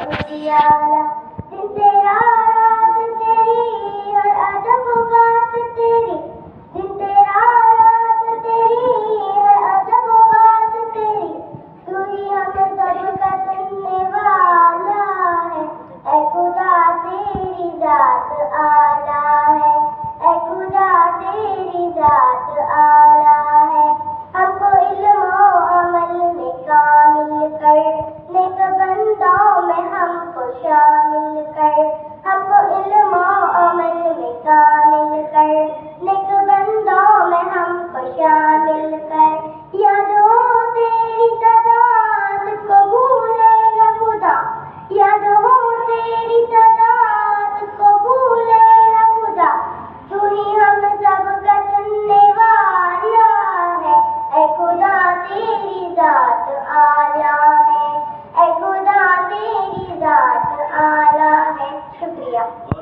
اجیالا دن تیرا رات تیری ہر ادب بات تیری دن تیرا رات تیری ہر ادب بات تیری تو ہی ہم سب کا سننے والا ہے اے خدا تیری ذات اعلیٰ ہے اے خدا تیری ذات اعلیٰ ہے ہم کو علم و عمل میں کامل کر نیک بندوں میں ہم کو شامل کر ہم کو علم و عمل میں کامل کر نیک بندوں میں ہم کو شامل کر یاد ہو تیری صداعت کو بھولے نہ خدا یاد ہو تیری صداعت کو بھولے نہ خدا تو ہی ہم سب کا سننے والا ہے اے خدا تیری ذات اعلیٰ ہے اے خدا تیری ذات اعلیٰ ہے شکریہ.